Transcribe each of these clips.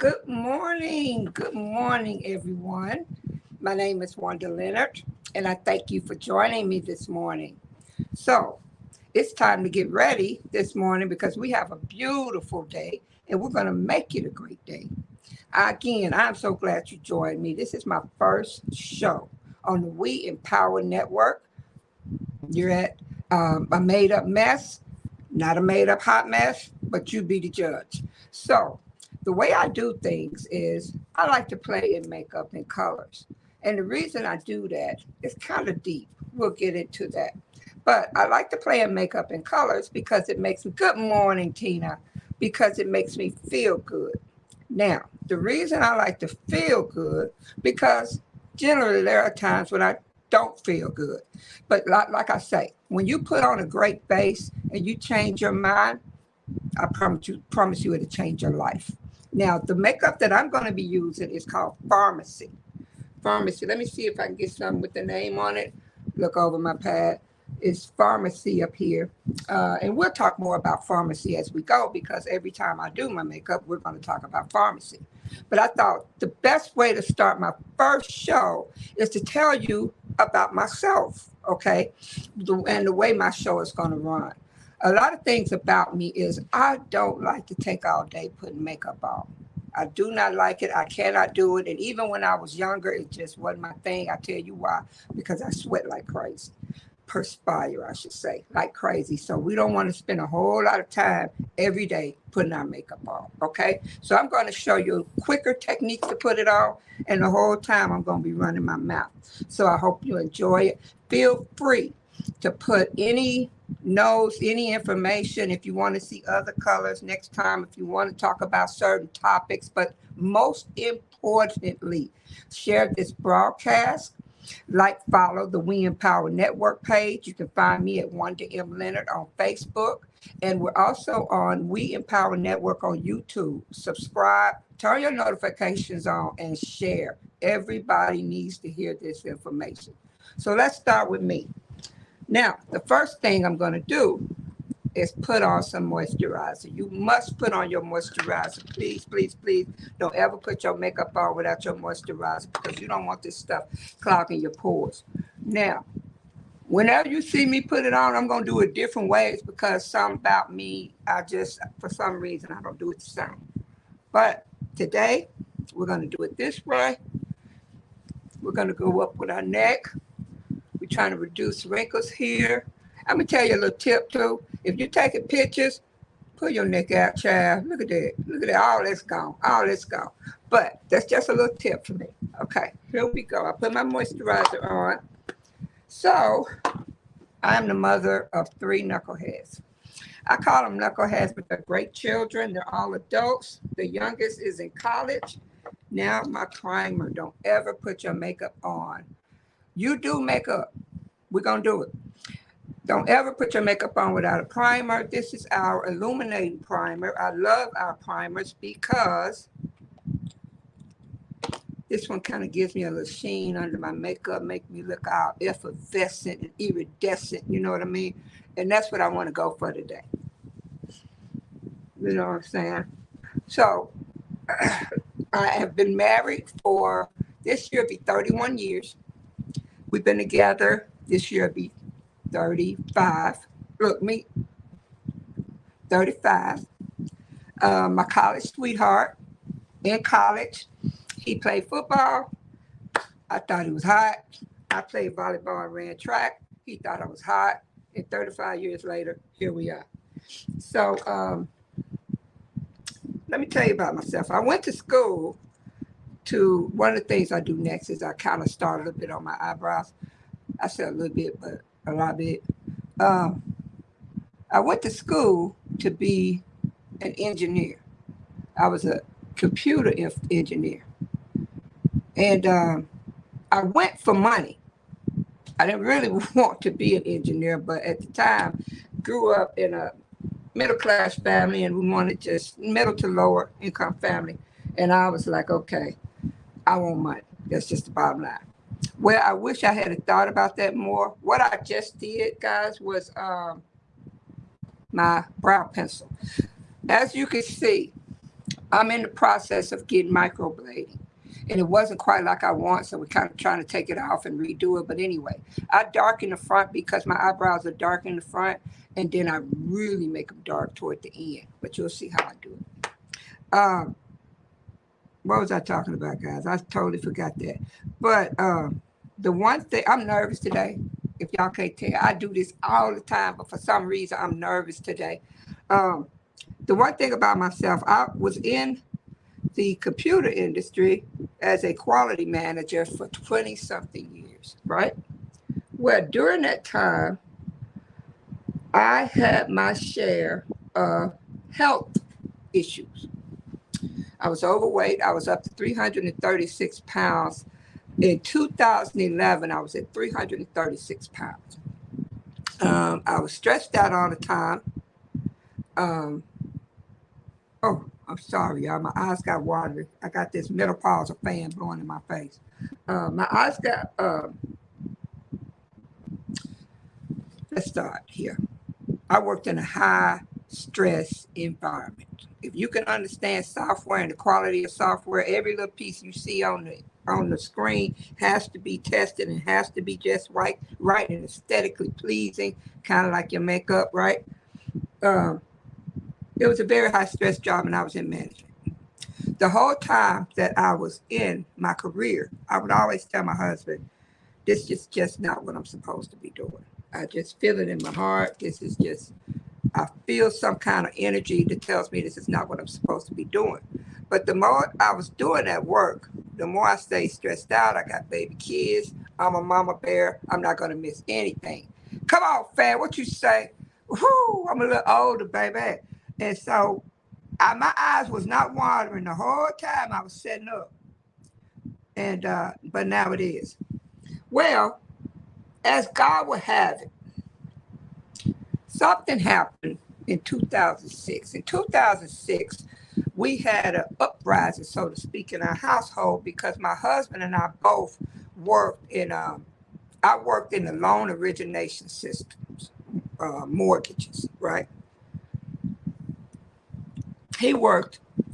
Good morning. Good morning, everyone. My name is Wanda Leonard, and I thank you for joining me this morning. So, it's time to get ready this morning because we have a beautiful day and we're going to make it a great day. Again, I'm so glad you joined me. This is my first show on the We Empower Network. You're at a made up mess, not a made up hot mess, but you be the judge. So, the way I do things is I like to play in makeup and colors. And the reason I do that is kind of deep. We'll get into that. But I like to play in makeup and colors because it makes me, good morning, Tina, because it makes me feel good. Now, the reason I like to feel good, because generally there are times when I don't feel good. But like I say, when you put on a great face and you change your mind, I promise you it'll change your life. Now, the makeup that I'm going to be using is called Pharmacy. Pharmacy. Let me see if I can get something with the name on it. Look over my pad. It's Pharmacy up here. And we'll talk more about Pharmacy as we go because every time I do my makeup, we're going to talk about Pharmacy. But I thought the best way to start my first show is to tell you about myself, okay? And the way my show is going to run. A lot of things about me is I don't like to take all day putting makeup on. I do not like it. I cannot do it. And even when I was younger, it just wasn't my thing. I tell you why. Because I sweat like crazy. Perspire, I should say, like crazy. So we don't want to spend a whole lot of time every day putting our makeup on. Okay. So I'm going to show you quicker techniques to put it on. And the whole time I'm going to be running my mouth. So I hope you enjoy it. Feel free to put any notes, any information, if you want to see other colors next time, if you want to talk about certain topics, but most importantly, share this broadcast, like, follow the We Empower Network page. You can find me at Wanda M. Leonard on Facebook, and we're also on We Empower Network on YouTube. Subscribe, turn your notifications on, and share. Everybody needs to hear this information. So let's start with me. Now, the first thing I'm going to do is put on some moisturizer. You must put on your moisturizer. Please, please, please don't ever put your makeup on without your moisturizer because you don't want this stuff clogging your pores. Now, whenever you see me put it on, I'm going to do it different ways because some about me, for some reason, I don't do it the same. But today, we're going to do it this way. We're going to go up with our neck. We're trying to reduce wrinkles here. I'm going to tell you a little tip, too. If you're taking pictures, pull your neck out, child. Look at that. Look at that. All that's gone. All that's gone. But that's just a little tip for me. Okay, here we go. I put my moisturizer on. So, I'm the mother of 3 knuckleheads. I call them knuckleheads, but they're great children. They're all adults. The youngest is in college. Now, my primer. Don't ever put your makeup on. You do makeup. We're going to do it. Don't ever put your makeup on without a primer. This is our illuminating primer. I love our primers because this one kind of gives me a little sheen under my makeup, make me look all effervescent and iridescent, you know what I mean? And that's what I want to go for today. You know what I'm saying? So, I have been married for, this year be 31 years. We've been together, this year be 35. Look, me, 35. My college sweetheart. In college, he played football. I thought he was hot. I played volleyball and ran track. He thought I was hot. And 35 years later, here we are. So let me tell you about myself. I went to school to, one of the things I do next is I kind of start a little bit on my eyebrows. I said a little bit, but a lot bit. I went to school to be an engineer. I was a computer engineer. And I went for money. I didn't really want to be an engineer, but at the time, grew up in a middle-class family, and we wanted just middle to lower income family. And I was like, okay, I want money. That's just the bottom line. Well, I wish I had thought about that more. What I just did, guys, was my brow pencil. As you can see, I'm in the process of getting microblading. And it wasn't quite like I want, so we're kind of trying to take it off and redo it. But anyway, I darken the front because my eyebrows are dark in the front, and then I really make them dark toward the end. But you'll see how I do it. What was I talking about, guys? I totally forgot that. But the one thing, I'm nervous today. If y'all can't tell, I do this all the time, but for some reason, I'm nervous today. The one thing about myself, I was in the computer industry as a quality manager for 20 something years, right? Well, during that time, I had my share of health issues. I was overweight. I was up to 336 pounds. In 2011, I was at 336 pounds. I was stressed out all the time. Oh, I'm sorry, y'all. My eyes got watery. I got this menopause fan blowing in my face. My eyes got, let's start here. I worked in a high stress environment. If you can understand software and the quality of software, every little piece you see on the screen has to be tested and has to be just right and aesthetically pleasing, kind of like your makeup, right? It was a very high stress job, and I was in management. The whole time that I was in my career, I would always tell my husband, this is just not what I'm supposed to be doing. I just feel it in my heart. I feel some kind of energy that tells me this is not what I'm supposed to be doing. But the more I was doing that work, the more I stayed stressed out. I got baby kids. I'm a mama bear. I'm not going to miss anything. Come on, fam, what you say? Whoo, I'm a little older, baby. And so my eyes was not watering the whole time I was setting up. And but now it is. Well, as God would have it, something happened in 2006. In 2006, we had an uprising, so to speak, in our household because my husband and I both worked in, I worked in the loan origination systems, mortgages, right?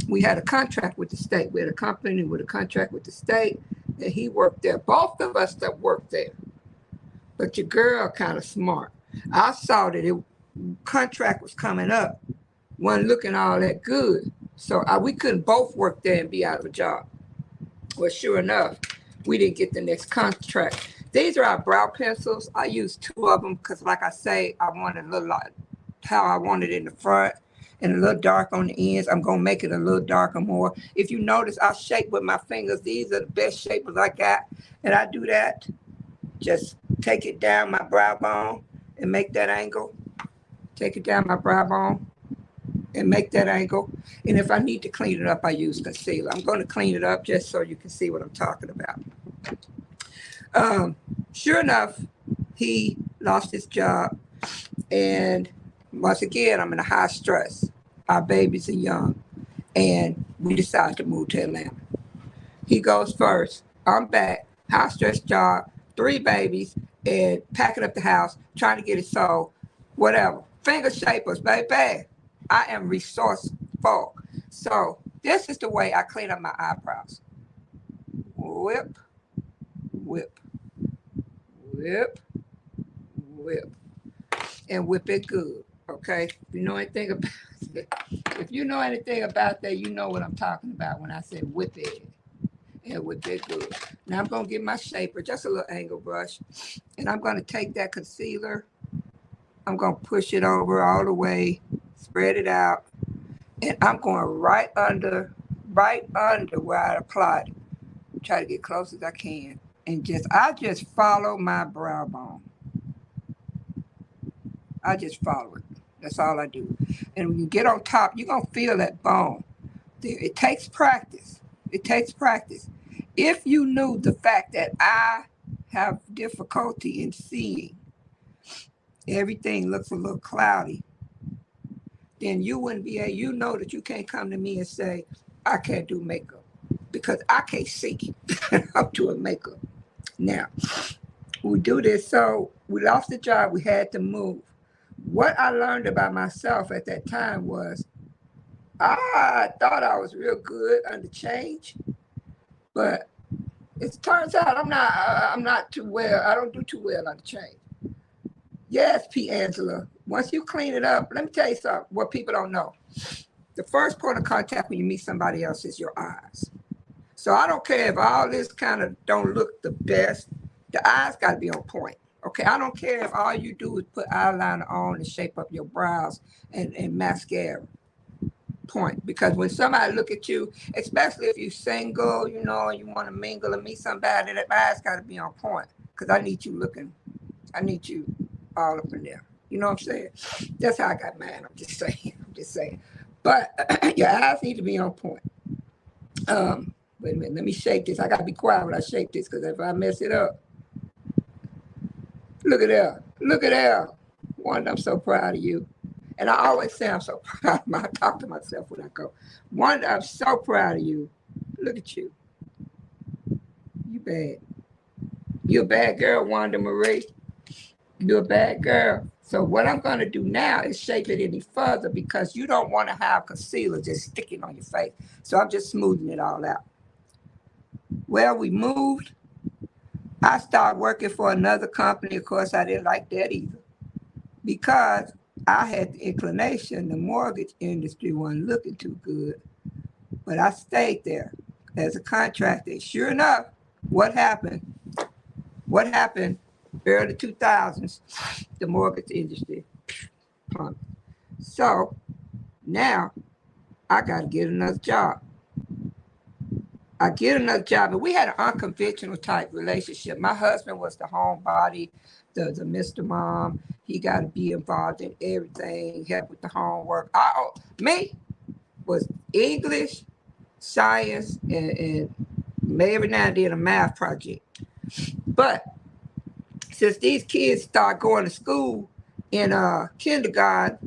We had a contract with the state. We had a company with a contract with the state, and he worked there. Both of us that worked there. But your girl kind of smart. I saw that the contract was coming up, wasn't looking all that good. So we couldn't both work there and be out of a job. Well, sure enough, we didn't get the next contract. These are our brow pencils. I used 2 of them because, like I say, I wanted a little like how I wanted it in the front and a little dark on the ends. I'm going to make it a little darker more. If you notice, I shape with my fingers. These are the best shapers I got. And I do that. Just take it down my brow bone and make that angle. Take it down my brow bone and make that angle. And if I need to clean it up, I use concealer. I'm going to clean it up just so you can see what I'm talking about. Sure enough, he lost his job. And once again, I'm in a high stress. Our babies are young. And we decided to move to Atlanta. He goes first. I'm back. High stress job. 3 babies. And packing up the house. Trying to get it sold. Whatever. Finger shapers, baby. I am resourceful. So this is the way I clean up my eyebrows. Whip, whip, whip, whip, and whip it good. Okay. If you know anything about that, you know what I'm talking about when I say whip it and whip it good. Now I'm gonna get my shaper, just a little angle brush, and I'm gonna take that concealer. I'm gonna push it over all the way, spread it out, and I'm going right under where I applied it. Try to get close as I can, and I just follow my brow bone. I just follow it. That's all I do. And when you get on top, you're gonna feel that bone. It takes practice. It takes practice. If you knew the fact that I have difficulty in seeing, everything looks a little cloudy, then you wouldn't be able, you know that you can't come to me and say, I can't do makeup because I can't see. I'm doing makeup. Now, we do this, so we lost the job, we had to move. What I learned about myself at that time was I thought I was real good under change, but it turns out I'm not too well. I don't do too well under change. Yes, P. Angela. Once you clean it up, let me tell you something. What people don't know: the first point of contact when you meet somebody else is your eyes. So I don't care if all this kind of don't look the best. The eyes got to be on point. Okay, I don't care if all you do is put eyeliner on and shape up your brows and mascara. Point. Because when somebody look at you, especially if you're single, you know, and you want to mingle and meet somebody, that eyes got to be on point. Because I need you looking. I need you all up in there. You know what I'm saying? That's how I got mine. I'm just saying. I'm just saying. But your eyes need to be on point. Wait a minute. Let me shake this. I got to be quiet when I shake this because if I mess it up, look at that. Look at that. Wanda, I'm so proud of you. And I always say I'm so proud of myself. I talk to myself when I go. Wanda, I'm so proud of you. Look at you. You bad. You're a bad girl, Wanda Marie. You're a bad girl. So what I'm going to do now is shape it any further because you don't want to have concealer just sticking on your face. So I'm just smoothing it all out. Well, we moved. I started working for another company. Of course, I didn't like that either because I had the inclination. The mortgage industry wasn't looking too good, but I stayed there as a contractor. Sure enough, what happened? What happened? Early 2000s, the mortgage industry plummeted. So now I got to get another job. I get another job, and we had an unconventional type relationship. My husband was the homebody, the Mr. Mom. He got to be involved in everything, help with the homework. Me was English, science, and maybe every now and then a math project. But since these kids start going to school in kindergarten,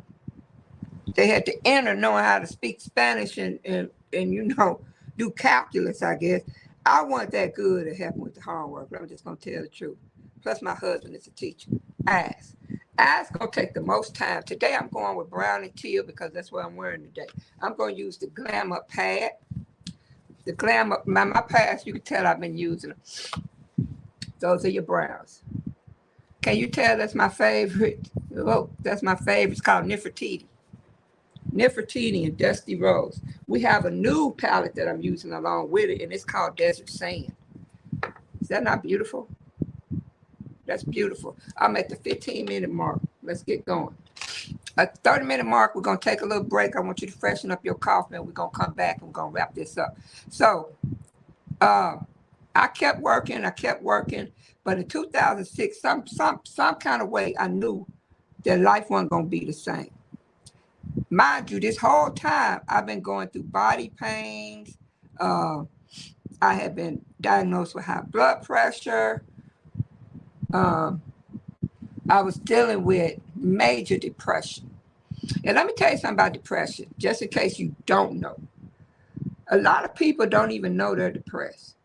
they had to enter knowing how to speak Spanish and you know, do calculus, I guess. I wasn't that good at helping with the homework, but I'm just going to tell the truth. Plus, my husband is a teacher. Ask. Ask going to take the most time. Today, I'm going with brown and teal because that's what I'm wearing today. I'm going to use the Glamour pad. The Glamour, my pads, you can tell I've been using them. Those are your browns. Can you tell that's my favorite? Oh, that's my favorite. It's called Nefertiti. Nefertiti and Dusty Rose. We have a new palette that I'm using along with it, and it's called Desert Sand. Is that not beautiful? That's beautiful. I'm at the 15-minute mark. Let's get going. At the 30-minute mark, we're going to take a little break. I want you to freshen up your coffee, and we're going to come back and we're going to wrap this up. So I kept working, but in 2006, some kind of way, I knew that life wasn't going to be the same. Mind you, this whole time, I've been going through body pains. I have been diagnosed with high blood pressure. I was dealing with major depression. And let me tell you something about depression, just in case you don't know. A lot of people don't even know they're depressed.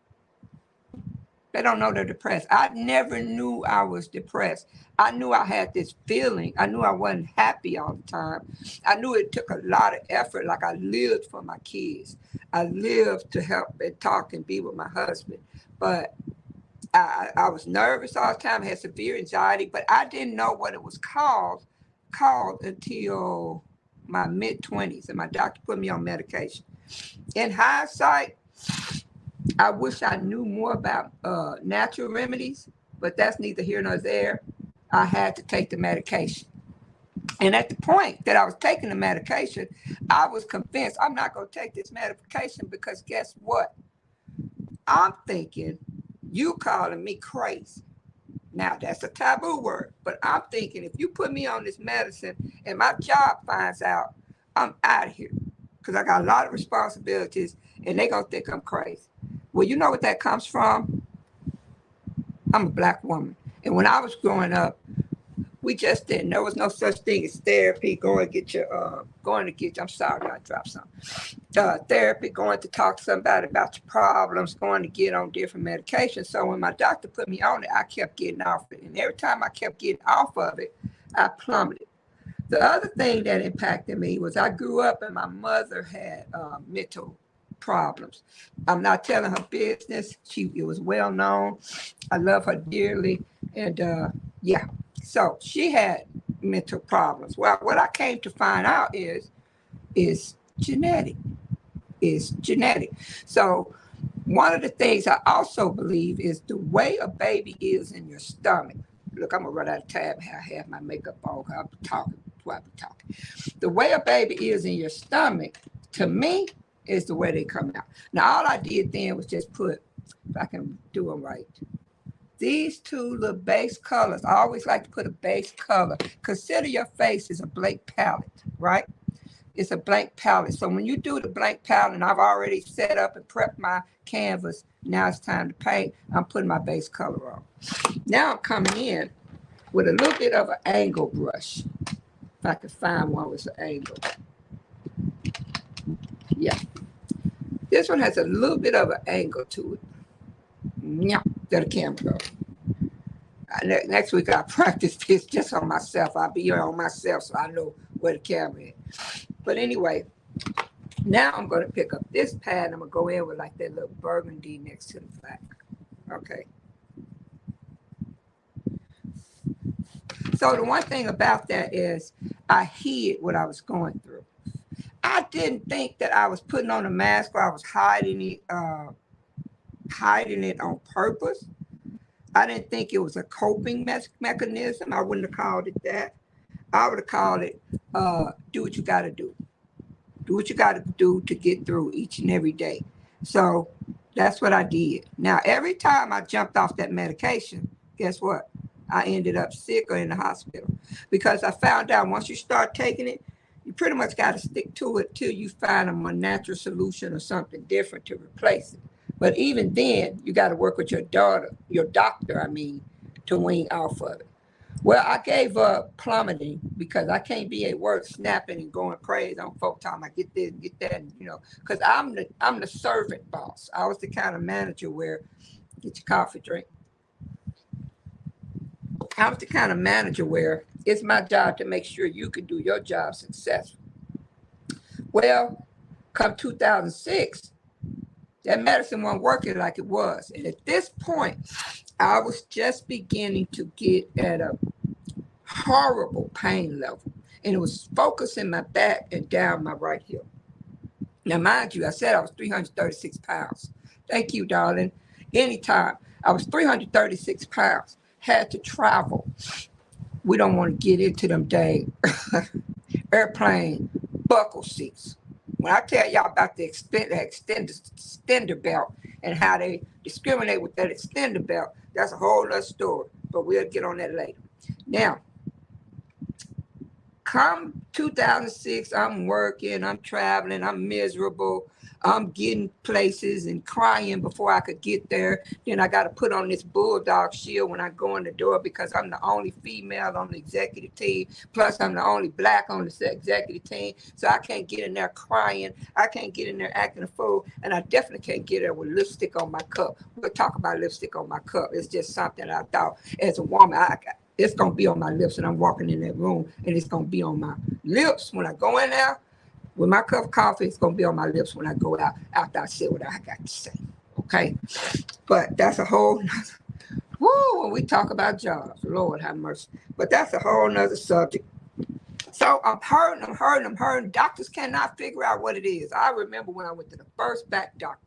They don't know they're depressed. I never knew I was depressed. I knew I had this feeling. I knew I wasn't happy all the time. I knew it took a lot of effort. Like I lived for my kids. I lived to help and talk and be with my husband. But I was nervous all the time. I had severe anxiety, but I didn't know what it was called until my mid-20s, and my doctor put me on medication. In hindsight, I wish I knew more about natural remedies, but that's neither here nor there. I had to take the medication. And at the point that I was taking the medication, I was convinced I'm not going to take this medication because guess what? I'm thinking you calling me crazy. Now, that's a taboo word, but I'm thinking if you put me on this medicine and my job finds out, I'm out of here because I got a lot of responsibilities and they're going to think I'm crazy. Well, you know what that comes from? I'm a Black woman. And when I was growing up, we just didn't. There was no such thing as therapy. I'm sorry, I dropped something. Therapy, going to talk to somebody about your problems, going to get on different medications. So when my doctor put me on it, I kept getting off it. And every time I kept getting off of it, I plummeted. The other thing that impacted me was I grew up and my mother had mental problems. I'm not telling her business. It was well known. I love her dearly. And yeah, so she had mental problems. Well, what I came to find out is genetic. Is genetic. So one of the things I also believe is the way a baby is in your stomach. Look, I'm gonna run out of time. I have my makeup on. I'll be talking while I be talking. The way a baby is in your stomach, to me, is the way they come out. Now, all I did then was just put, if I can do them right, these two little base colors. I always like to put a base color. Consider your face as a blank palette, right? It's a blank palette. So when you do the blank palette, and I've already set up and prepped my canvas, now it's time to paint. I'm putting my base color on. Now I'm coming in with a little bit of an angle brush. If I can find one with an angle. Yeah. This one has a little bit of an angle to it. Yeah, there the camera go. Next week I'll practice this just on myself. I'll be here on myself so I know where the camera is. But anyway, now I'm going to pick up this pad and I'm going to go in with like that little burgundy next to the black. Okay. So the one thing about that is I hid what I was going through. I didn't think that I was putting on a mask or I was hiding it on purpose. I didn't think it was a coping mechanism. I wouldn't have called it that. I would have called it do what you got to do. Do what you got to do to get through each and every day. So that's what I did. Now, every time I jumped off that medication, guess what? I ended up sick or in the hospital because I found out once you start taking it, you pretty much got to stick to it till you find a more natural solution or something different to replace it. But even then, you got to work with your doctor, to wean off of it. Well, I gave up plummeting because I can't be at work snapping and going crazy on folk time. I get this, get that, and, because I'm the servant boss. I was the kind of manager where, get your coffee drink. I was the kind of manager where it's my job to make sure you can do your job successfully. Well, come 2006, that medicine wasn't working like it was. And at this point, I was just beginning to get at a horrible pain level. And it was focusing my back and down my right hip. Now, mind you, I said I was 336 pounds. Thank you, darling. Anytime. I was 336 pounds. Had to travel. We don't want to get into them dang airplane buckle seats. When I tell y'all about the extender belt and how they discriminate with that extender belt, that's a whole other story. But we'll get on that later. Now, come 2006, I'm working, I'm traveling, I'm miserable. I'm getting places and crying before I could get there. Then I got to put on this bulldog shield when I go in the door because I'm the only female on the executive team. Plus, I'm the only black on the executive team. So I can't get in there crying. I can't get in there acting a fool. And I definitely can't get there with lipstick on my cup. We'll talk about lipstick on my cup. It's just something I thought as a woman, it's going to be on my lips when I'm walking in that room. And it's going to be on my lips when I go in there. With my cup of coffee, it's going to be on my lips when I go out after I say what I got to say. Okay? But that's a whole nother, when we talk about jobs, Lord have mercy. But that's a whole nother subject. So I'm hurting. Doctors cannot figure out what it is. I remember when I went to the first back doctor.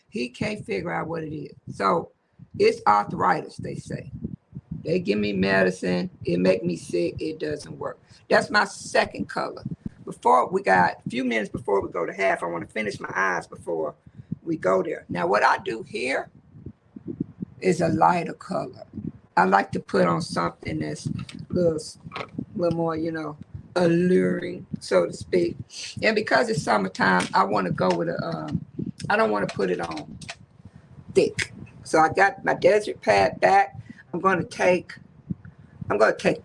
He can't figure out what it is. So it's arthritis, they say. They give me medicine. It make me sick. It doesn't work. That's my second color. Before we got a few minutes before we go to half, I want to finish my eyes before we go there. Now, what I do here is a lighter color. I like to put on something that's a little more, alluring, so to speak. And because it's summertime, I want to go with I don't want to put it on thick. So I got my desert pad back. I'm going to take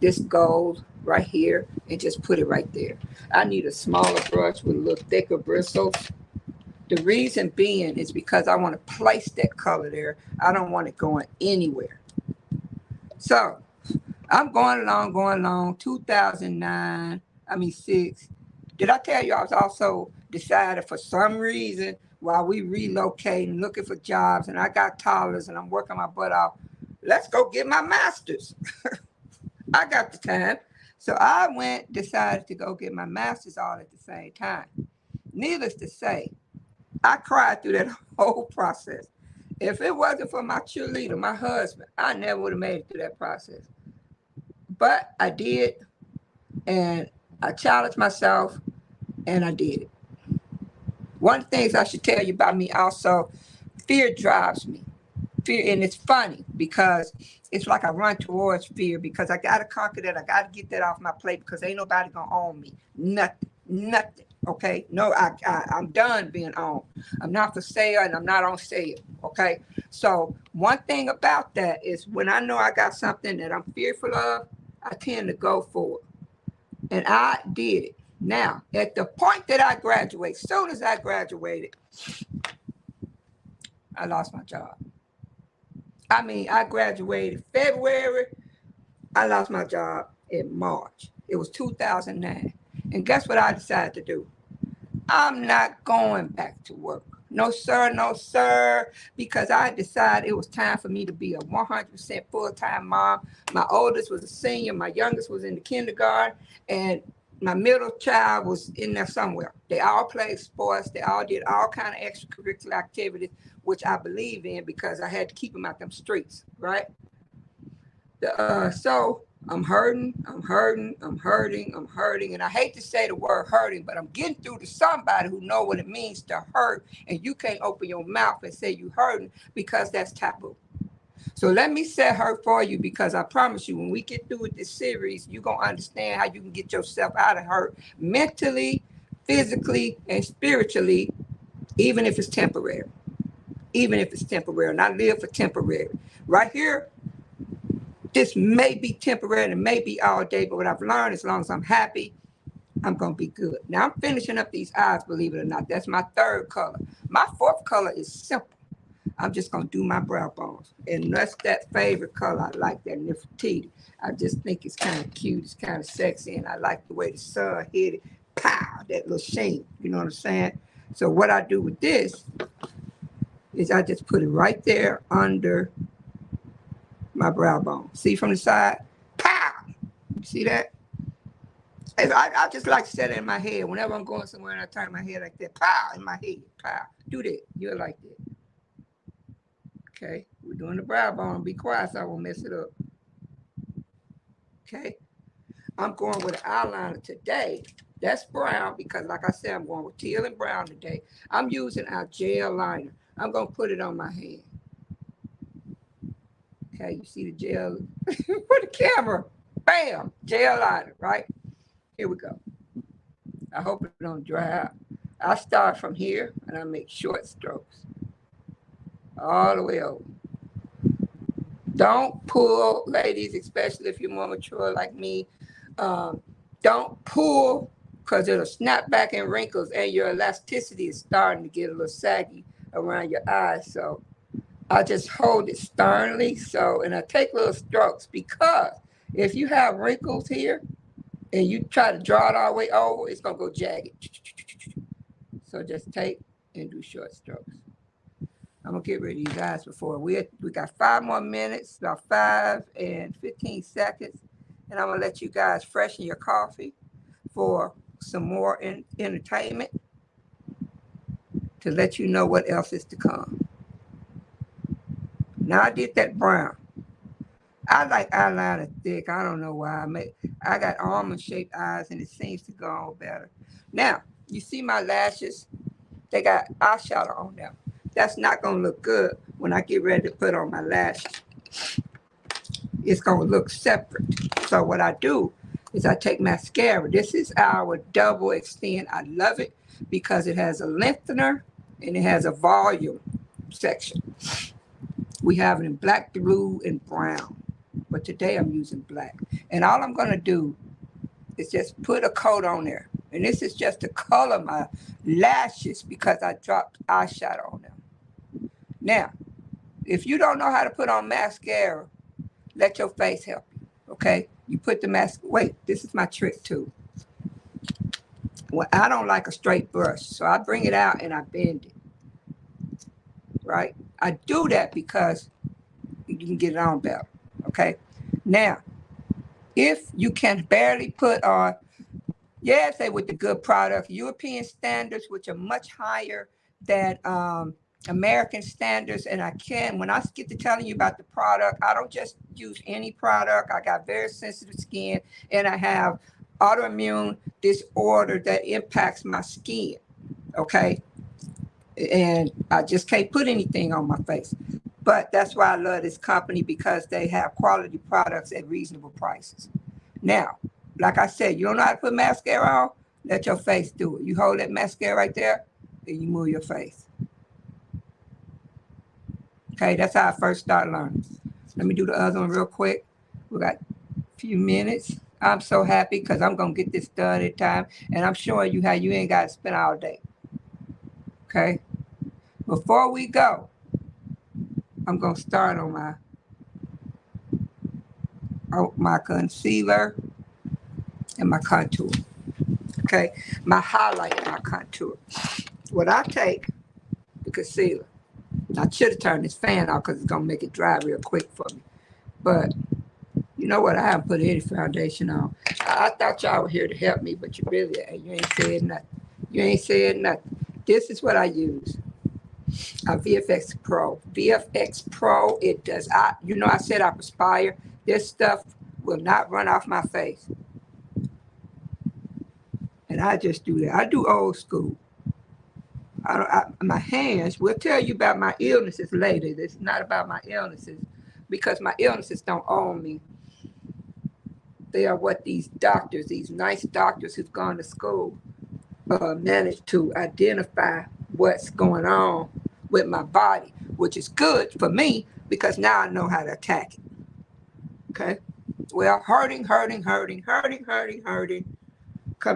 this gold right here and just put it right there. I need a smaller brush with a little thicker bristles. The reason being is because I want to place that color there. I don't want it going anywhere. So I'm going along. 2009, 6. Did I tell you I was also decided for some reason while we relocating, looking for jobs, and I got toddlers and I'm working my butt off, let's go get my master's. I got the time. So I decided to go get my master's all at the same time. Needless to say, I cried through that whole process. If it wasn't for my cheerleader, my husband, I never would have made it through that process. But I did, and I challenged myself, and I did it. One of the things I should tell you about me also, fear drives me. Fear, and it's funny because it's like I run towards fear because I got to conquer that. I got to get that off my plate because ain't nobody going to own me. Nothing. Okay? No, I'm done being owned. I'm not for sale and I'm not on sale. Okay? So one thing about that is when I know I got something that I'm fearful of, I tend to go for it. And I did it. Now, at the point that I graduate, soon as I graduated, I lost my job. I graduated February. I lost my job in March. It was 2009. And guess what I decided to do? I'm not going back to work. No, sir, because I decided it was time for me to be a 100% full-time mom. My oldest was a senior. My youngest was in the kindergarten. And my middle child was in there somewhere. They all played sports. They all did all kind of extracurricular activities, which I believe in because I had to keep them out them streets, right? So I'm hurting, and I hate to say the word hurting, but I'm getting through to somebody who know what it means to hurt, and you can't open your mouth and say you hurting because that's taboo. So let me set her for you because I promise you, when we get through with this series, you're going to understand how you can get yourself out of hurt mentally, physically, and spiritually, even if it's temporary. And I live for temporary. Right here, this may be temporary and may be all day, but what I've learned, as long as I'm happy, I'm going to be good. Now, I'm finishing up these eyes, believe it or not. That's my third color. My fourth color is simple. I'm just going to do my brow bones. And that's that favorite color. I like that Nefertiti. I just think it's kind of cute. It's kind of sexy. And I like the way the sun hit it. Pow, that little sheen. You know what I'm saying? So what I do with this is I just put it right there under my brow bone. See from the side? Pow! You see that? I just like to set it in my head. Whenever I'm going somewhere and I turn my head like that, pow, in my head, pow. Do that. You'll like that. Okay, we're doing the brow bone. Be quiet so I won't mess it up. Okay, I'm going with an eyeliner today. That's brown because, like I said, I'm going with teal and brown today. I'm using our gel liner. I'm going to put it on my hand. Okay, you see the gel? Put the camera. Bam, gel liner, right? Here we go. I hope it don't dry out. I start from here and I make short strokes. All the way over. Don't pull, ladies, especially if you're more mature like me. Don't pull because it'll snap back in wrinkles and your elasticity is starting to get a little saggy around your eyes. So I just hold it sternly. And I take little strokes because if you have wrinkles here and you try to draw it all the way over, it's going to go jagged. So just take and do short strokes. I'm going to get rid of these eyes before we got 5 more minutes, about 5 and 15 seconds. And I'm going to let you guys freshen your coffee for some more entertainment to let you know what else is to come. Now I did that brown. I like eyeliner thick. I don't know why. I got almond-shaped eyes and it seems to go on better. Now, you see my lashes? They got eyeshadow on them. That's not going to look good when I get ready to put on my lashes. It's going to look separate. So what I do is I take mascara. This is our double extend. I love it because it has a lengthener and it has a volume section. We have it in black, blue, and brown. But today I'm using black. And all I'm going to do is just put a coat on there. And this is just to color my lashes because I dropped eyeshadow on them. Now, if you don't know how to put on mascara, let your face help you, okay? You put the wait, this is my trick too. Well, I don't like a straight brush, so I bring it out and I bend it, right? I do that because you can get it on better, okay? Now, if you can barely put on, yeah, say with the good product, European standards, which are much higher than American standards, and when I get to telling you about the product, I don't just use any product. I got very sensitive skin, and I have autoimmune disorder that impacts my skin, okay? And I just can't put anything on my face. But that's why I love this company, because they have quality products at reasonable prices. Now, like I said, you don't know how to put mascara on? Let your face do it. You hold that mascara right there, and you move your face. Okay, that's how I first started learning. Let me do the other one real quick. We got a few minutes. I'm so happy because I'm going to get this done in time, and I'm showing you how you ain't got to spend all day. Okay? Before we go, I'm going to start on my concealer and my contour. Okay? My highlight and my contour. What I take, the concealer. I should have turned this fan off because it's going to make it dry real quick for me. But you know what? I haven't put any foundation on. I thought y'all were here to help me, but you ain't said nothing. You ain't said nothing. This is what I use. A VFX Pro. VFX Pro, it does. I said I perspire. This stuff will not run off my face. And I just do that. I do old school. My hands, we'll tell you about my illnesses later. It's not about my illnesses, because my illnesses don't own me. They are what these doctors, these nice doctors who've gone to school, managed to identify what's going on with my body, which is good for me because now I know how to attack it. Okay? Well, hurting. Come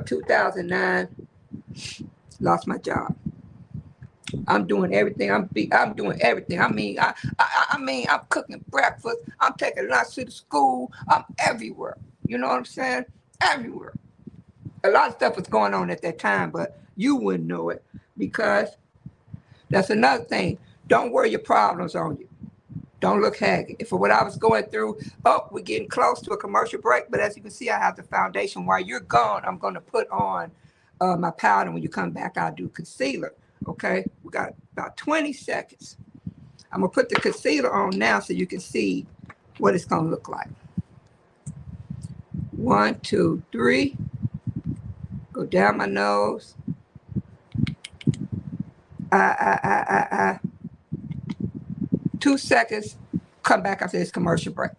2009, lost my job. I'm doing everything. I'm doing everything. I mean, I'm cooking breakfast. I'm taking lunch to the school. I'm everywhere. You know what I'm saying? Everywhere. A lot of stuff was going on at that time, but you wouldn't know it, because that's another thing. Don't wear your problems on you. Don't look haggard. For what I was going through, we're getting close to a commercial break, but as you can see, I have the foundation. While you're gone, I'm going to put on my powder. When you come back, I'll do concealer. Okay, we got about 20 seconds. I'm gonna put the concealer on now so you can see what it's gonna look like. 1, 2, 3. Go down my nose. 2 seconds. Come back after this commercial break.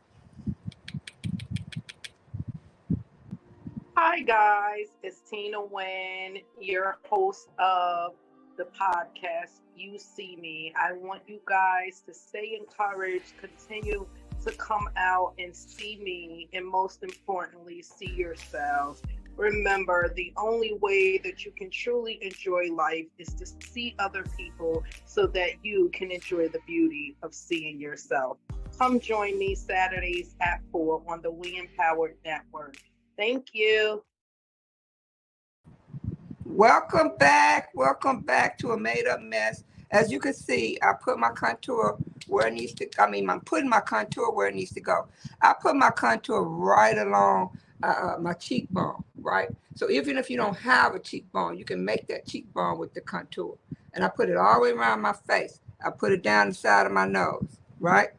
Hi guys, it's Tina Wynn, your host of the podcast You See Me. I want you guys to stay encouraged, continue to come out and see me, and most importantly, see yourselves. Remember, the only way that you can truly enjoy life is to see other people so that you can enjoy the beauty of seeing yourself. Come join me Saturdays at 4 on the We Empowered Network. Thank you. Welcome back to A Made Up Mess. As you can see, I put my contour where it needs to. I'm putting my contour where it needs to go. I put my contour right along my cheekbone, right? So even if you don't have a cheekbone, you can make that cheekbone with the contour. And I put it all the way around my face. I put it down the side of my nose, right?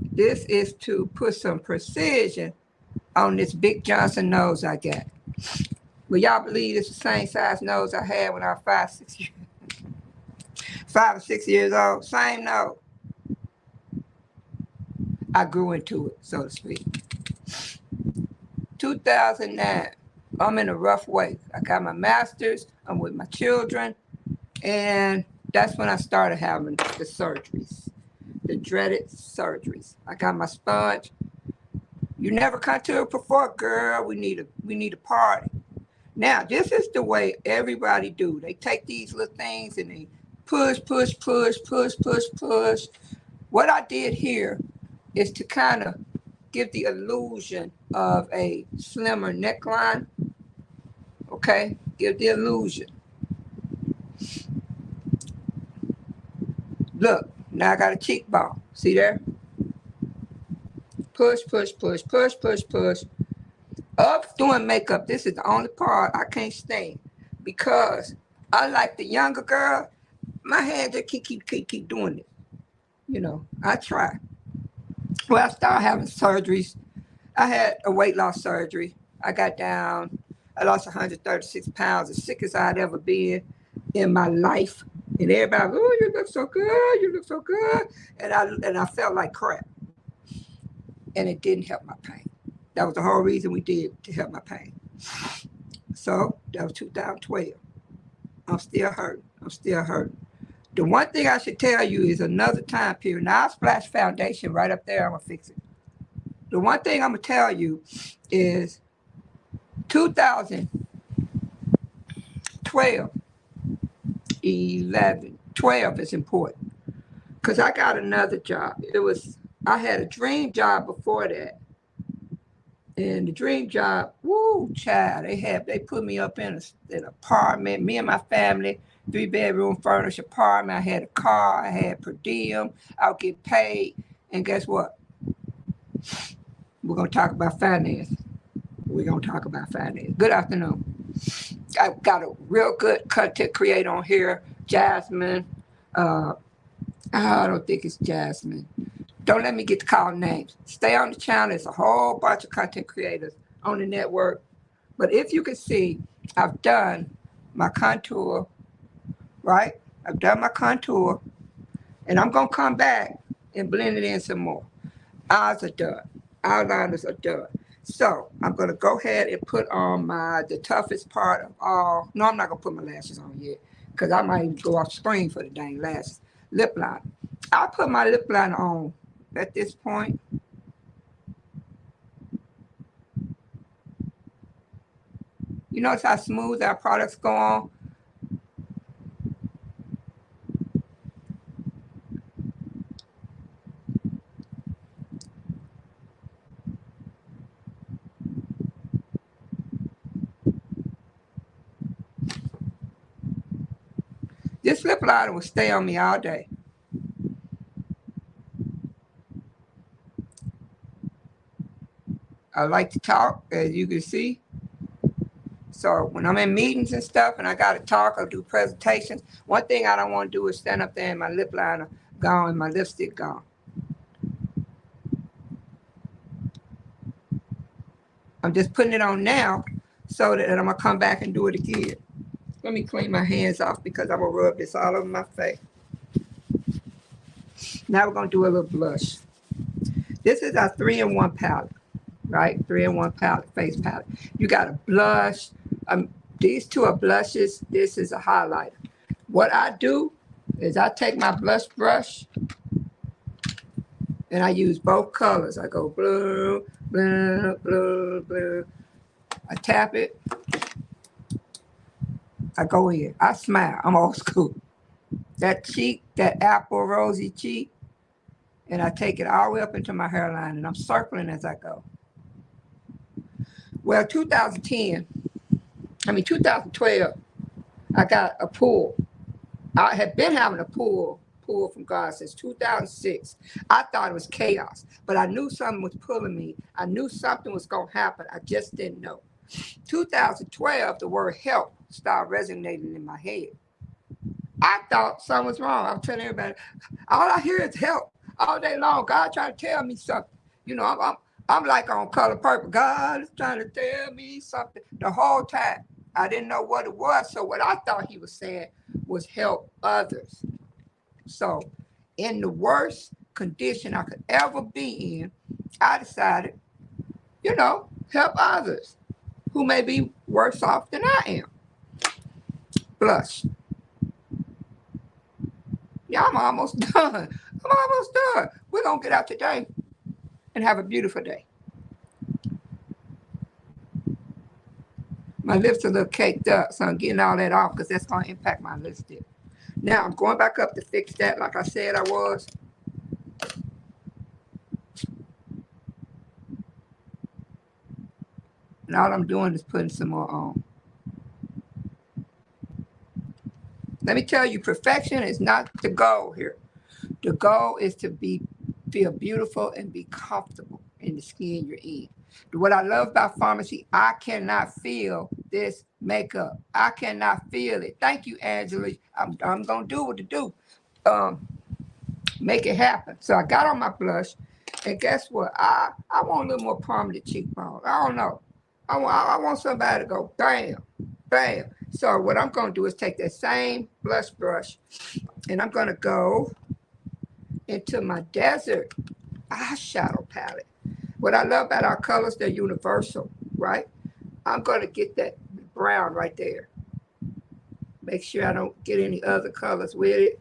This is to put some precision on this Big Johnson nose I got. Will y'all believe it's the same size nose I had when I was 5 or 6 years old? Same nose. I grew into it, so to speak. 2009, I'm in a rough way. I got my master's, I'm with my children, and that's when I started having the surgeries, the dreaded surgeries. I got my sponge. You never contoured before, girl. We need a party. Now, this is the way everybody do. They take these little things and they push. What I did here is to kind of give the illusion of a slimmer neckline, Okay? Give the illusion. Look, now I got a cheekbone. See there? Push, push, push, push, push, push. Up doing makeup, this is the only part I can't stand because I like the younger girl. My hands just keep doing it. You know, I try. Well, I started having surgeries. I had a weight loss surgery. I got down. I lost 136 pounds, as sick as I'd ever been in my life. And everybody, oh, you look so good. You look so good. And I felt like crap. And it didn't help my pain. That was the whole reason we did to help my pain. So that was 2012. I'm still hurting. I'm still hurting. The one thing I should tell you is another time period. Now I splash foundation right up there. I'm gonna fix it. The one thing I'm gonna tell you is 2012, 11, 12 is important because I got another job. I had a dream job before that. And the dream job, woo, child, they put me up in an apartment, me and my family, 3-bedroom furnished apartment. I had a car, I had per diem, I would get paid. And guess what? We're gonna talk about finance. We're gonna talk about finance. Good afternoon. I've got a real good content creator on here, Jasmine. I don't think it's Jasmine. Don't let me get to call names. Stay on the channel. There's a whole bunch of content creators on the network. But if you can see, I've done my contour, right? I've done my contour, and I'm going to come back and blend it in some more. Eyes are done. Eyeliners are done. So I'm going to go ahead and put on the toughest part of all. No, I'm not going to put my lashes on yet because I might even go off screen for the dang lashes. Lip liner. I put my lip liner on at this point. You notice how smooth our products go on? This lip liner will stay on me all day. I like to talk, as you can see. So when I'm in meetings and stuff and I got to talk or do presentations, one thing I don't want to do is stand up there and my lip liner gone and my lipstick gone. I'm just putting it on now so that I'm going to come back and do it again. Let me clean my hands off because I'm going to rub this all over my face. Now we're going to do a little blush. This is our 3-in-1 palette, right? 3-in-1 palette, face palette. You got a blush. These two are blushes. This is a highlighter. What I do is I take my blush brush and I use both colors. I go blue, blue, blue, blue. I tap it. I go in. I smile. I'm old school. That cheek, that apple rosy cheek, and I take it all the way up into my hairline, and I'm circling as I go. Well, 2012, I got a pull. I had been having a pull from God since 2006. I thought it was chaos, but I knew something was pulling me. I knew something was going to happen. I just didn't know. 2012, the word help started resonating in my head. I thought something was wrong. I was telling everybody, all I hear is help all day long. God trying to tell me something. You know, I'm like on Color Purple. God is trying to tell me something the whole time. I didn't know what it was. So what I thought he was saying was help others. So in the worst condition I could ever be in, I decided, help others who may be worse off than I am. Blush. Yeah, I'm almost done. We're going to get out today and have a beautiful day. My lips are a little caked up, so I'm getting all that off because that's going to impact my lipstick. Now, I'm going back up to fix that like I said I was. And all I'm doing is putting some more on. Let me tell you, perfection is not the goal here. The goal is to feel beautiful and be comfortable in the skin you're in. What I love about pharmacy, I cannot feel this makeup. I cannot feel it. Thank you, Angela. I'm gonna do what to do. Um, Make it happen. So I got on my blush, and guess what? I want a little more prominent cheekbones. I don't know. I want somebody to go bam, bam. So what I'm gonna do is take that same blush brush, and I'm gonna go into my desert eyeshadow palette. What I love about our colors, they're universal, right? I'm gonna get that brown right there. Make sure I don't get any other colors with it.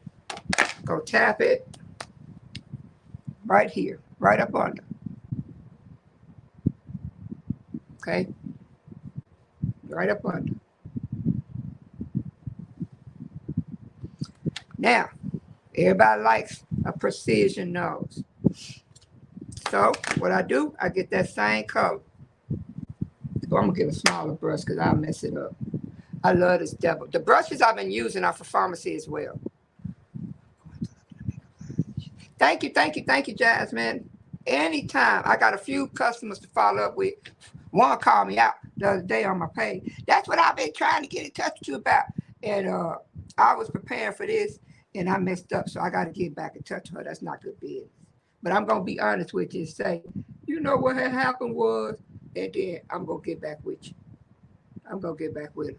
Go tap it right here, right up under. Okay? Right up under. Now, everybody likes a precision nose. So what I do, I get that same color. Well, I'm gonna get a smaller brush because I'll mess it up. I love this devil. The brushes I've been using are for pharmacy as well. Thank you, Jasmine. Anytime. I got a few customers to follow up with. One called me out the other day on my page. That's what I've been trying to get in touch with you about. And I was preparing for this and I messed up. So I got to get back in touch with her. That's not good business. But I'm going to be honest with you and say, you know what had happened was, and then I'm going to get back with you. I'm going to get back with her.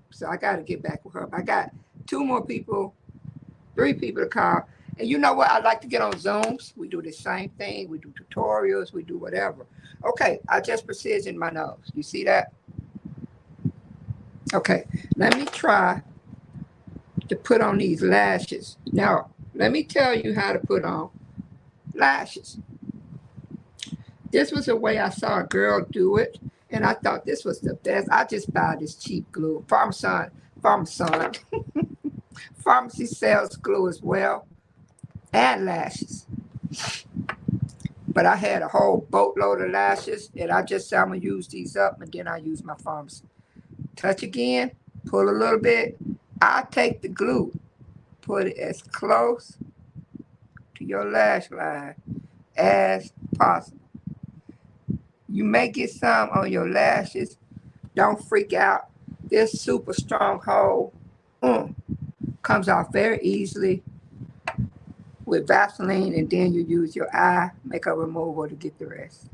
So I got to get back with her. I got 2 more people, 3 people to call. And you know what? I like to get on Zooms. We do the same thing. We do tutorials. We do whatever. Okay, I just precisioned my nose. You see that? Okay, let me try to put on these lashes. Now, let me tell you how to put on lashes. This was the way I saw a girl do it, and I thought this was the best. I just buy this cheap glue. Pharmacy sells glue as well, and lashes. But I had a whole boatload of lashes, and I just said I'm going to use these up, and then I use my pharmacy. Touch again, pull a little bit. I take the glue, put it as close to your lash line as possible. You may get some on your lashes. Don't freak out. This super strong hold comes off very easily with Vaseline, and then you use your eye makeup remover to get the rest.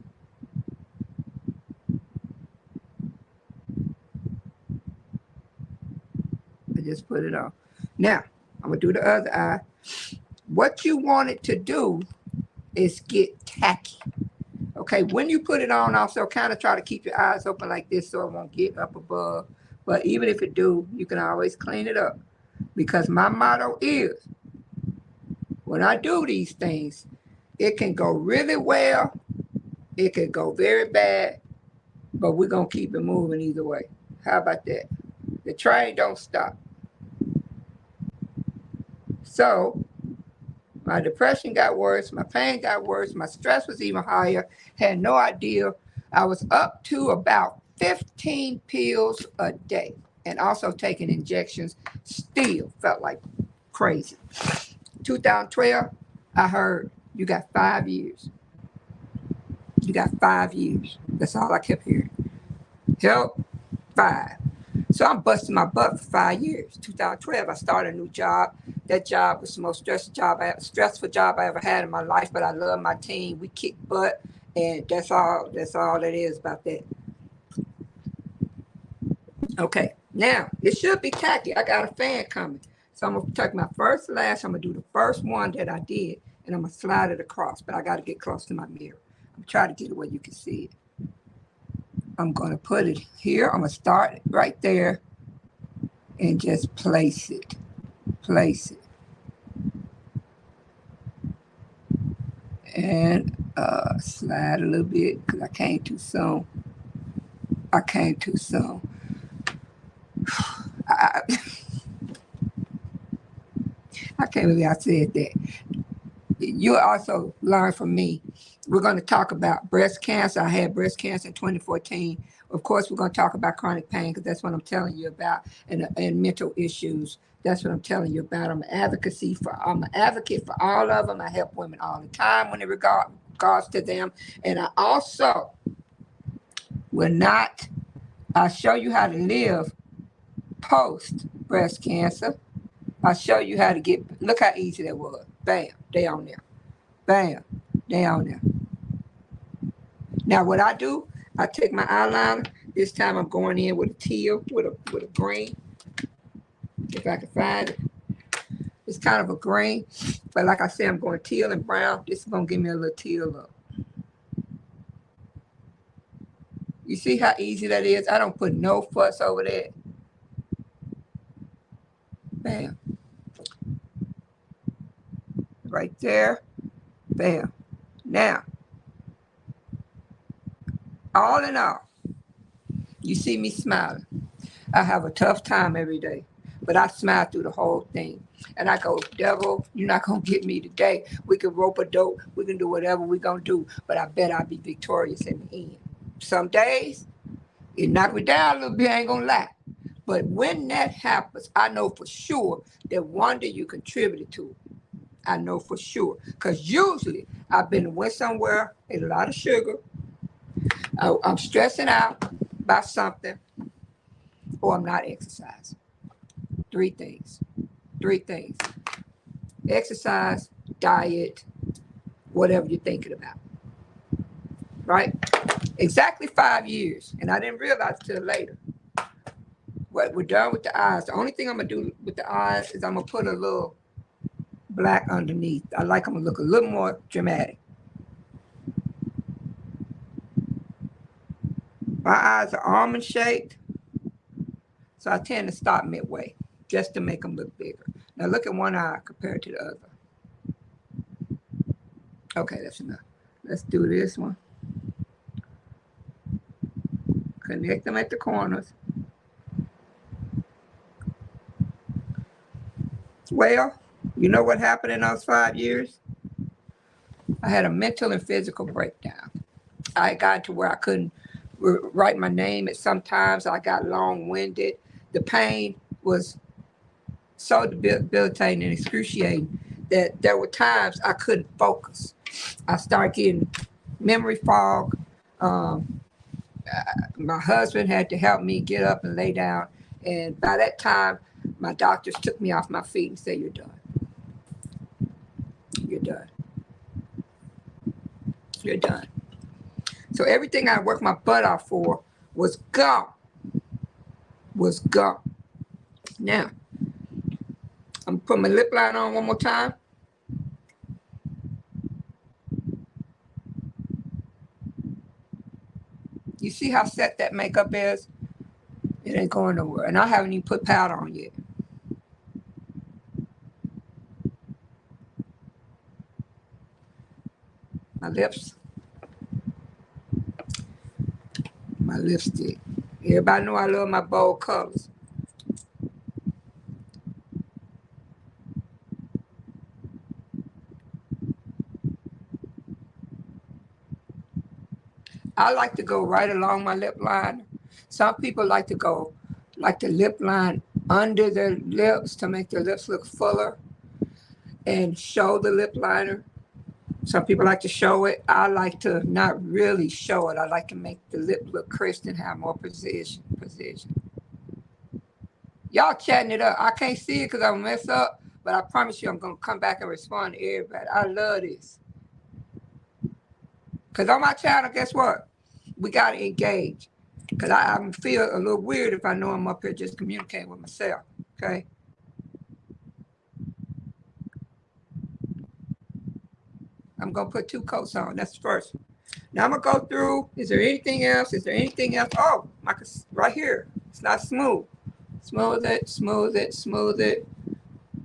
I just put it on. Now, I'm going to do the other eye. What you want it to do is get tacky. Okay, when you put it on, also kind of try to keep your eyes open like this so it won't get up above. But even if it do, you can always clean it up. Because my motto is, when I do these things, it can go really well, it can go very bad, but we're going to keep it moving either way. How about that? The train don't stop. So my depression got worse, my pain got worse, my stress was even higher, had no idea. I was up to about 15 pills a day and also taking injections, still felt like crazy. 2012, I heard, you got 5 years. You got 5 years. That's all I kept hearing. Help, 5. So I'm busting my butt for 5 years. 2012, I started a new job. That job was the most stressful job I ever had in my life, but I love my team. We kick butt, and that's all it is about that. Okay, now, it should be tacky. I got a fan coming. So I'm going to take my first lash. I'm going to do the first one that I did, and I'm going to slide it across, but I got to get close to my mirror. I'm trying to get it where you can see it. I'm going to put it here. I'm going to start right there and just place it. Place it. And slide a little bit because I came too soon. I can't believe I said that. You also learn from me. We're going to talk about breast cancer. I had breast cancer in 2014. Of course, we're going to talk about chronic pain because that's what I'm telling you about, and mental issues That's what I'm telling you about. I'm an advocate for all of them. I help women all the time when it regards to them. And I also will not, I'll show you how to live post breast cancer. I'll show you how to look how easy that was. Bam, they on there. Bam, they on there. Now what I do, I take my eyeliner. This time I'm going in with a teal, with a green. If I can find it. It's kind of a green, but like I said, I'm going teal and brown. This is gonna give me a little teal look. You see how easy that is? I don't put no fuss over that. Bam. Right there. Bam. Now, all in all, you see me smiling. I have a tough time every day, but I smile through the whole thing. And I go, devil, you're not going to get me today. We can rope a dope. We can do whatever we're going to do, but I bet I'll be victorious in the end. Some days, it knocked me down a little bit, I ain't going to lie. But when that happens, I know for sure that Wanda, you contributed to it. I know for sure. Because usually, I've been went somewhere, ate a lot of sugar. I'm stressing out about something, or I'm not exercising. Three things. Exercise, diet, whatever you're thinking about. Right? Exactly 5 years. And I didn't realize till later. We're done with the eyes. The only thing I'm going to do with the eyes is I'm going to put a little black underneath. I like them to look a little more dramatic. My eyes are almond shaped. So I tend to stop midway just to make them look bigger. Now look at one eye compared to the other. Okay, that's enough. Let's do this one. Connect them at the corners. Well, you know what happened in those 5 years? I had a mental and physical breakdown. I got to where I couldn't write my name. Sometimes I got long-winded. The pain was so debilitating and excruciating that there were times I couldn't focus. I started getting memory fog. My husband had to help me get up and lay down. And by that time, my doctors took me off my feet and said, you're done. You're done. You're done. So everything I worked my butt off for was gone. Was gone. Now, I'm going to put my lip liner on one more time. You see how set that makeup is? It ain't going nowhere. And I haven't even put powder on yet. My lips. My lipstick. Everybody know I love my bold colors. I like to go right along my lip line. Some people like the lip line under their lips to make their lips look fuller and show the lip liner. Some people like to show it. I like to not really show it. I like to make the lip look crisp and have more precision. Y'all chatting it up. I can't see it because I'm mess up, but I promise you I'm going to come back and respond to everybody. I love this. Because on my channel, guess what? We got to engage. Because I feel a little weird if I know I'm up here just communicating with myself. Okay? I'm going to put 2 coats on. That's the first one. Now I'm going to go through. Is there anything else? Oh, right here. It's not smooth. Smooth it.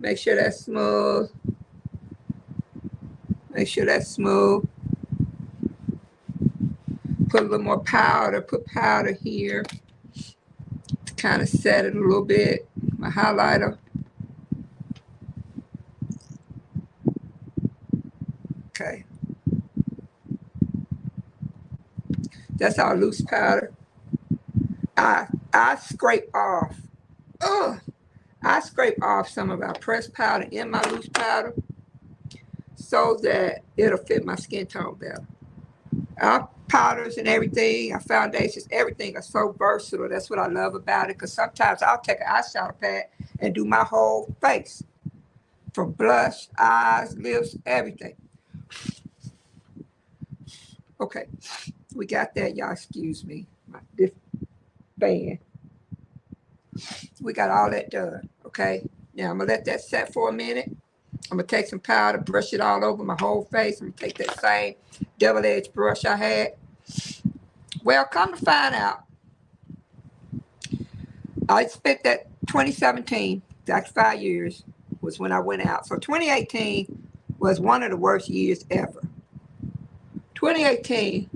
Make sure that's smooth. Put a little more powder. Put powder here to kind of set it a little bit. My highlighter. Okay. That's our loose powder. I scrape off. I I scrape off some of our pressed powder in my loose powder so that it'll fit my skin tone better. Our powders and everything, our foundations, everything are so versatile. That's what I love about it, because sometimes I'll take an eyeshadow pad and do my whole face, from blush, eyes, lips, everything. Okay, we got that. Y'all excuse me. This fan. We got all that done. Okay, now I'm going to let that set for a minute. I'm going to take some powder, brush it all over my whole face. I'm going to take that same double-edged brush I had. Well, come to find out, I spent that 2017, that's 5 years, was when I went out. So 2018 was one of the worst years ever. 2018,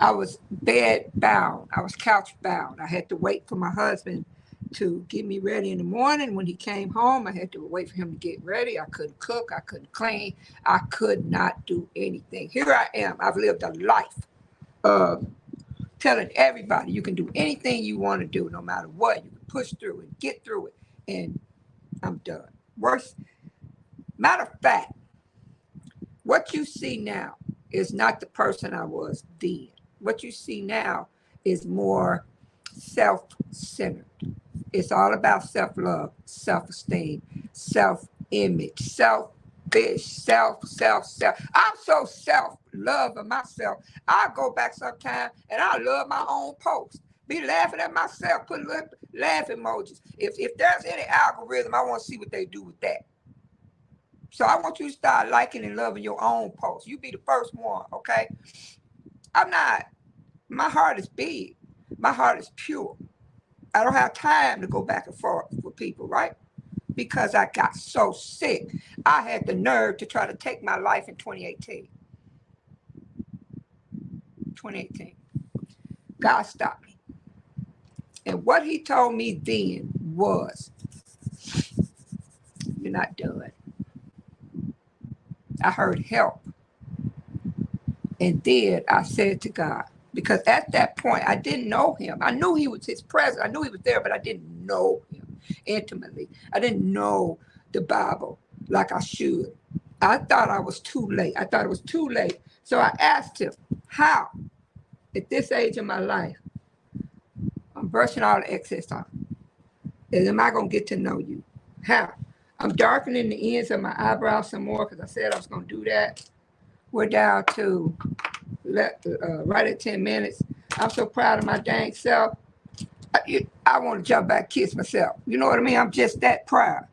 I was bed bound. I was couch bound. I had to wait for my husband to get me ready in the morning. When he came home, I had to wait for him to get ready. I couldn't cook. I couldn't clean. I could not do anything. Here I am. I've lived a life of telling everybody you can do anything you want to do, no matter what. You can push through and get through it. And I'm done. Worse, matter of fact, what you see now is not the person I was then. What you see now is more self-centered. It's all about self-love, self-esteem, self-image, selfish, self. I'm so self-loving myself. I go back sometime and I love my own post. Be laughing at myself, put laugh emojis. If there's any algorithm, I want to see what they do with that. So I want you to start liking and loving your own posts. You be the first one, okay? My heart is big. My heart is pure. I don't have time to go back and forth with people, right? Because I got so sick. I had the nerve to try to take my life in 2018. 2018. God stopped me. And what he told me then was, you're not done. I heard help. And then I said to God, because at that point, I didn't know him. I knew he was his presence. I knew he was there, but I didn't know him intimately. I didn't know the Bible like I should. I thought I was too late. I thought it was too late. So I asked him, how, at this age of my life, I'm brushing all the excess off. And am I going to get to know you? How? I'm darkening the ends of my eyebrows some more because I said I was going to do that. We're down to right at 10 minutes. I'm so proud of my dang self. I want to jump back, kiss myself. You know what I mean? I'm just that proud.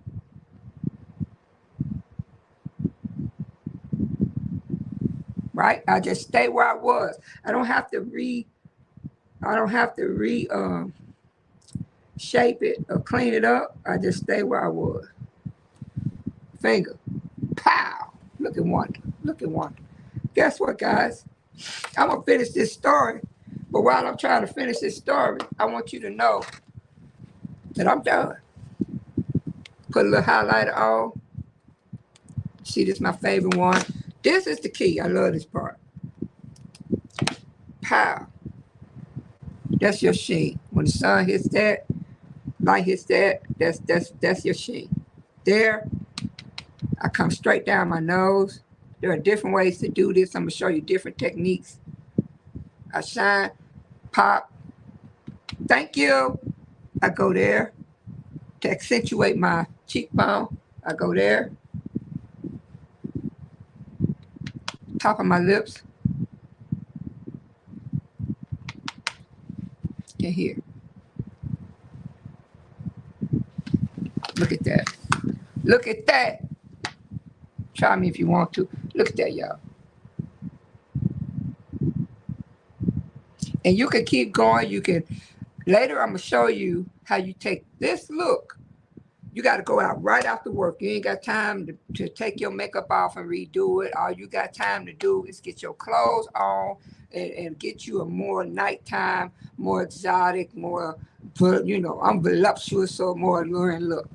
Right? I just stay where I was. I don't have to shape it or clean it up. I just stay where I was. Finger. Pow. Look at Wanda. Look at Wanda. Guess what, guys? I'm going to finish this story. But while I'm trying to finish this story, I want you to know that I'm done. Put a little highlighter on. See, this is my favorite one. This is the key. I love this part. Pow. That's your sheen. When the sun hits that, light hits that, that's your sheen. There, I come straight down my nose. There are different ways to do this. I'm going to show you different techniques. I shine, pop. Thank you. I go there. To accentuate my cheekbone, I go there. Top of my lips. And here. Look at that. Look at that. Try me if you want to. Look at that, y'all. And you can keep going. You can, later I'm going to show you how you take this look. You got to go out right after work. You ain't got time to take your makeup off and redo it. All you got time to do is get your clothes on and get you a more nighttime, more exotic, more, I'm voluptuous, so more alluring look.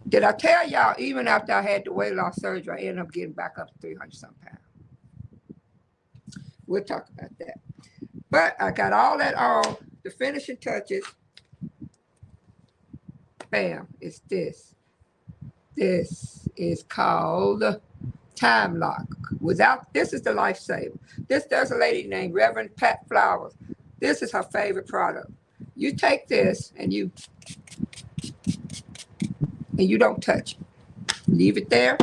Did I tell y'all, even after I had the weight loss surgery, I ended up getting back up to 300-something pounds. We'll talk about that. But I got all that on, the finishing touches. bam, it's this. This is called Time Lock. This is the lifesaver. There's a lady named Reverend Pat Flowers. This is her favorite product. You take this and you don't touch it. Leave it there.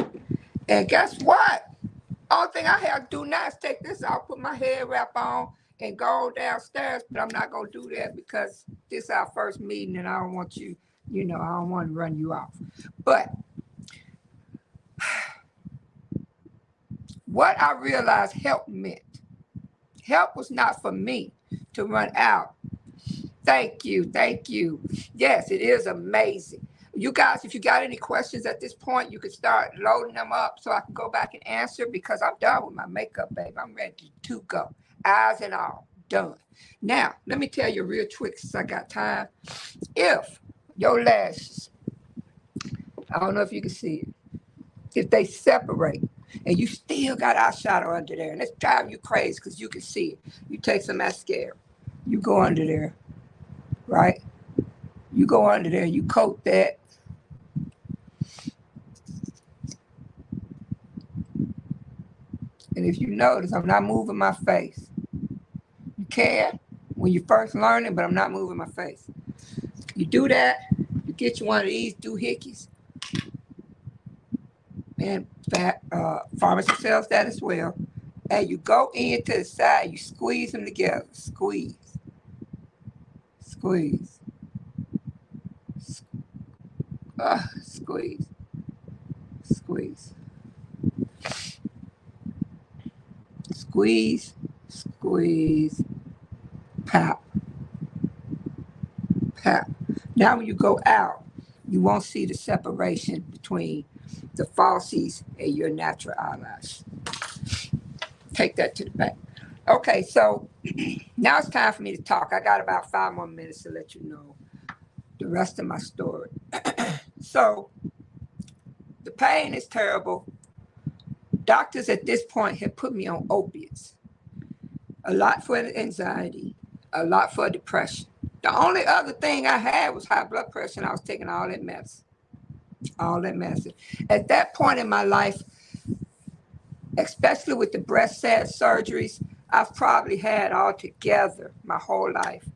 And guess what? All thing I have to do now is take this out, put my head wrap on, and go downstairs. But I'm not going to do that because this is our first meeting and I don't want you, I don't want to run you off. But what I realized help meant. Help was not for me to run out. Thank you. Yes, it is amazing. You guys, if you got any questions at this point, you can start loading them up so I can go back and answer because I'm done with my makeup, babe. I'm ready to go. Eyes and all, done. Now, let me tell you a real trick since I got time. If your lashes, I don't know if you can see it, if they separate and you still got eyeshadow under there and it's driving you crazy because you can see it, you take some mascara, you go under there, right? You go under there, you coat that. And if you notice, I'm not moving my face. You can when you first learn it, but I'm not moving my face. You do that, you get you one of these doohickeys. And pharmacy sells that as well. And you go in to the side, you squeeze them together. Squeeze. Squeeze. Squeeze. Squeeze. Squeeze. Squeeze. Pop. Pop. Now when you go out, you won't see the separation between the falsies and your natural eyelash. Take that to the back. Okay, so now it's time for me to talk. I got about 5 more minutes to let you know the rest of my story. So the pain is terrible. Doctors at this point had put me on opiates. A lot for anxiety, a lot for depression. The only other thing I had was high blood pressure, and I was taking all that medicine. All that medicine. At that point in my life, especially with the breast surgeries, I've probably had altogether my whole life.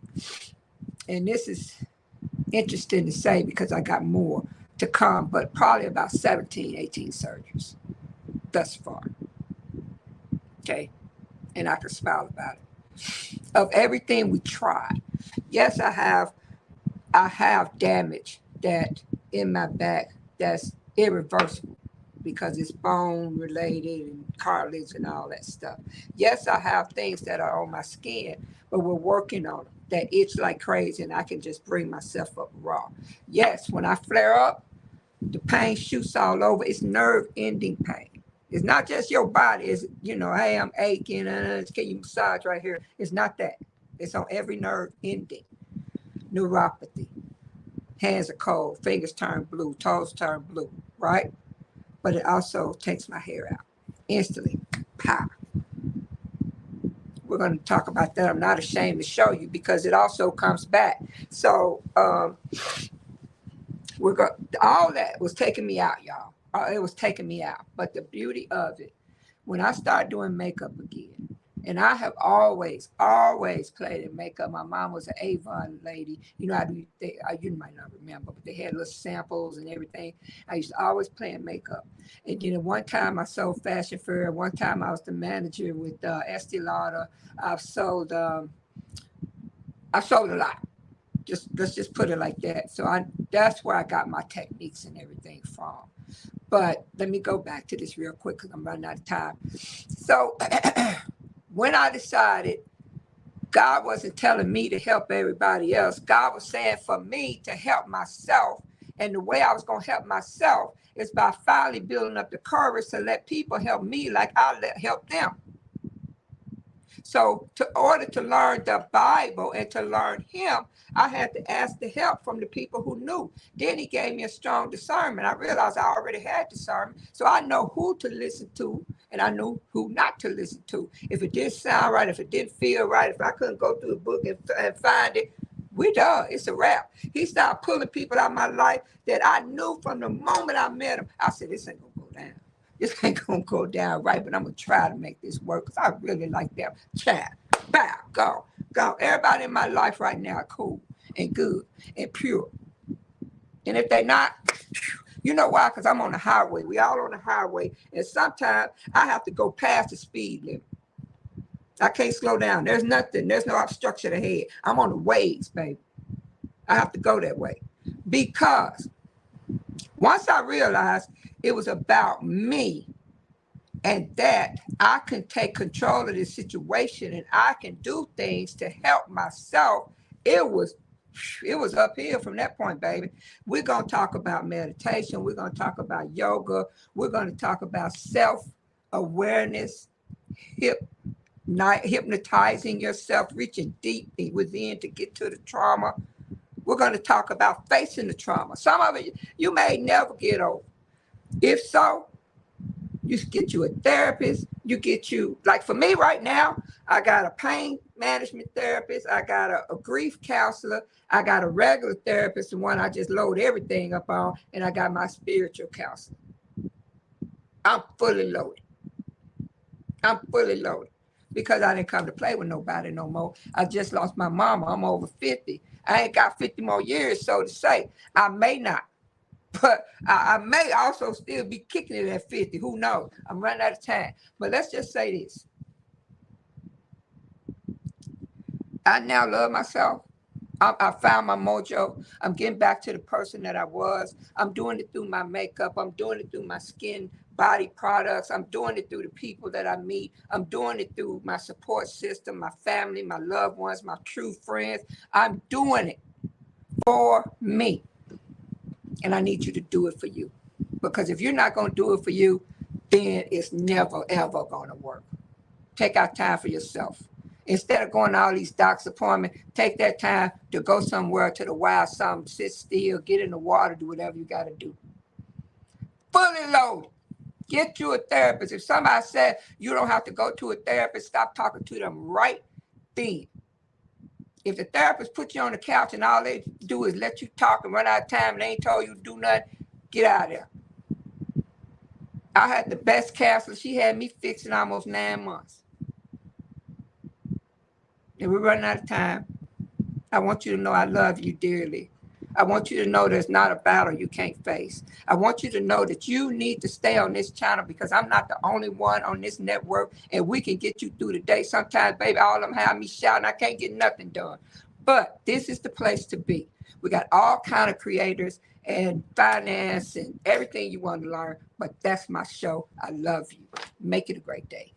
And this is interesting to say because I got more to come, but probably about 17, 18 surgeries thus far. Okay. And I can smile about it. Of everything we tried. Yes, I have damage that in my back that's irreversible because it's bone related and cartilage and all that stuff. Yes, I have things that are on my skin, but we're working on them that itch like crazy and I can just bring myself up raw. Yes, when I flare up, the pain shoots all over. It's nerve ending pain. It's not just your body. It's, hey, I'm aching. Can you massage right here? It's not that. It's on every nerve ending. Neuropathy. Hands are cold. Fingers turn blue. Toes turn blue. Right? But it also takes my hair out. Instantly. Pow. We're going to talk about that. I'm not ashamed to show you because it also comes back. So all that was taking me out, y'all. It was taking me out. But the beauty of it, when I started doing makeup again, and I have always played in makeup. My mom was an Avon lady. You might not remember, but they had little samples and everything. I used to always play in makeup. And one time I sold Fashion Fair. One time I was the manager with Estee Lauder. I've sold a lot. Let's just put it like that. So that's where I got my techniques and everything from. But let me go back to this real quick because I'm running out of time. So when I decided God wasn't telling me to help everybody else, God was saying for me to help myself. And the way I was going to help myself is by finally building up the courage to let people help me like I help them. So in order to learn the Bible and to learn him, I had to ask the help from the people who knew. Then he gave me a strong discernment. I realized I already had discernment. So I know who to listen to and I knew who not to listen to. If it didn't sound right, if it didn't feel right, if I couldn't go through the book and find it, We done. It's a wrap. He started pulling people out of my life that I knew from the moment I met him. I said, this ain't gonna go down. This ain't gonna go down right, but I'm gonna try to make this work because I really like them. Chat, bow, go, go. Everybody in my life right now are cool and good and pure. And if they not, you know why? Because I'm on the highway. We all on the highway. And sometimes I have to go past the speed limit. I can't slow down. There's nothing. There's no obstruction ahead. I'm on the waves, baby. I have to go that way. Because once I realized it was about me and that I can take control of this situation and I can do things to help myself, it was uphill from that point, baby. We're going to talk about meditation. We're going to talk about yoga. We're going to talk about self-awareness, hypnotizing yourself, reaching deep within to get to the trauma. We're going to talk about facing the trauma. Some of it you may never get over. If so, you get you a therapist. You get you, like for me right now, I got a pain management therapist. I got a grief counselor. I got a regular therapist, the one I just load everything up on. And I got my spiritual counselor. I'm fully loaded. Because I didn't come to play with nobody no more. I just lost my mama. I'm over 50. I ain't got 50 more years, so to say. I may not, but I may also still be kicking it at 50. Who knows? I'm running out of time. But let's just say this. I now love myself. I found my mojo. I'm getting back to the person that I was. I'm doing it through my makeup. I'm doing it through my skin, body products. I'm doing it through the people that I meet. I'm doing it through my support system, my family, my loved ones, my true friends. I'm doing it for me. And I need you to do it for you. Because if you're not going to do it for you, then it's never, ever going to work. Take out time for yourself. Instead of going to all these doctor's appointments, take that time to go somewhere to the wild, sit still, get in the water, do whatever you got to do. Fully loaded. Get you a therapist. If somebody said you don't have to go to a therapist, stop talking to them right then. If the therapist put you on the couch and all they do is let you talk and run out of time and they ain't told you to do nothing, get out of there. I had the best counselor. She had me fixed in almost 9 months. And we're running out of time. I want you to know I love you dearly. I want you to know there's not a battle you can't face. I want you to know that you need to stay on this channel because I'm not the only one on this network and we can get you through the day. Sometimes, baby, all of them have me shouting, I can't get nothing done. But this is the place to be. We got all kind of creators and finance and everything you want to learn. But that's my show. I love you. Make it a great day.